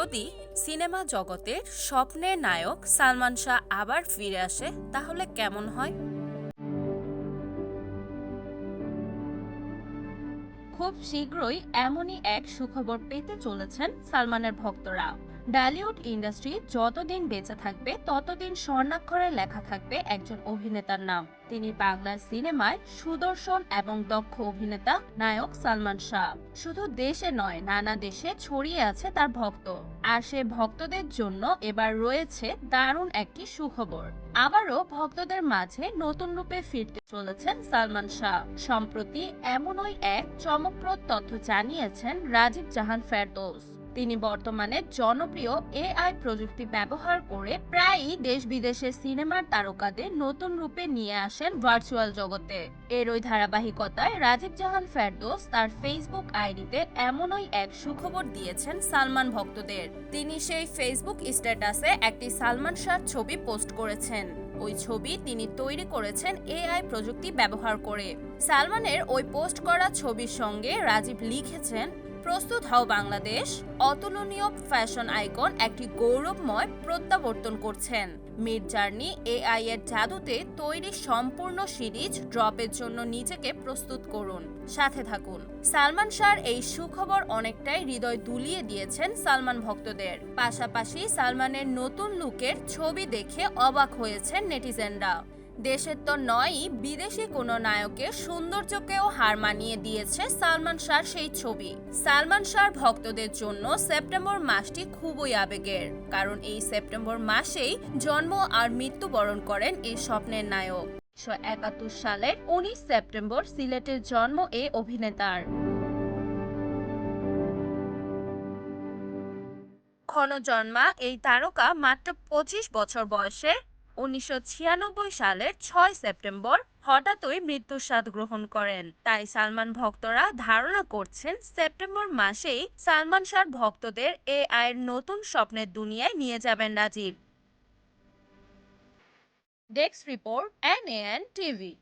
যদি সিনেমা জগতের স্বপ্নের নায়ক সালমান শাহ আবার ফিরে আসে তাহলে কেমন হয়? খুব শীঘ্রই এমনই এক সুখবর পেতে চলেছেন সালমানের ভক্তরা। বলিউড ইন্ডাস্ট্রি যতদিন বেঁচে থাকবে ততদিন স্বর্ণাক্ষরে লেখা থাকবে একজন অভিনেতার নাম। তিনি বাংলা সিনেমায় সুদর্শন এবং দক্ষ অভিনেতা নায়ক সালমান শাহ। শুধু দেশে নয়, নানা দেশে ছড়িয়ে আছে তার ভক্ত। আর সে ভক্তদের জন্য এবার রয়েছে দারুণ একটি সুখবর। আবারও ভক্তদের মাঝে নতুন রূপে ফিরতে চলেছেন সালমান শাহ। সম্প্রতি এমনই এক চমকপ্রদ তথ্য জানিয়েছেন রাজীব জাহান ফেরদৌস। তিনি বর্তমানে জনপ্রিয় এআই প্রযুক্তি ব্যবহার করে প্রায়ই দেশ বিদেশের সিনেমার তারকাদের নতুন রূপে নিয়ে আসেন ভার্চুয়াল জগতে। এরই ধারাবাহিকতায় রাজীব জাহান ফেরদৌস তার ফেসবুক আইডিতে এমনই এক সুখবর দিয়েছেন সালমান ভক্তদের। তিনি সেই ফেসবুক স্ট্যাটাসে একটি সালমান শাহ ছবি পোস্ট করেছেন। ওই ছবি তিনি তৈরি করেছেন এআই প্রযুক্তি ব্যবহার করে। সালমানের ওই পোস্ট করা ছবির সঙ্গে রাজীব লিখেছেন, প্রস্তুত হও বাংলাদেশ, অতুলনীয় ফ্যাশন আইকন একটি গৌরবময় প্রত্যাবর্তন করছেন। মিড জার্নি এআই এর জাদুতে তৈরি সম্পূর্ণ সিরিজ ড্রপের জন্য নিজেকে প্রস্তুত করুন, সাথে থাকুন। সালমান শাহর এই সুখবর অনেকটাই হৃদয় দুলিয়ে দিয়েছেন সালমান ভক্তদের। পাশাপাশি সালমানের নতুন লুকের ছবি দেখে অবাক হয়েছেন নেটিজেনরা। দেশের তো নয়ই, বিদেশি কোনো নায়কের সৌন্দর্যকেও হার মানিয়ে দিয়েছে সালমান শাহর সেই ছবি। সালমান শাহর ভক্তদের জন্য সেপ্টেম্বর মাসটি খুবই আবেগের, কারণ এই সেপ্টেম্বর মাসেই জন্ম আর মৃত্যুবরণ করেন এই স্বপ্নের নায়ক। 1971 সালের 19 সেপ্টেম্বর সিলেটের জন্ম এই অভিনেতার। ক্ষণজন্মা এই তারকা মাত্র 25 বছর বয়সে 1996 সালের 6 সেপ্টেম্বর হঠাৎই মৃত্যুর স্বাদ গ্রহণ করেন। তাই সালমান ভক্তরা ধারণা করছেন সেপ্টেম্বর মাসেই সালমান শাহর ভক্তদের এআই এর নতুন স্বপ্নের দুনিয়ায় নিয়ে যাবেন রাজীব। Desk report, এনএএন TV.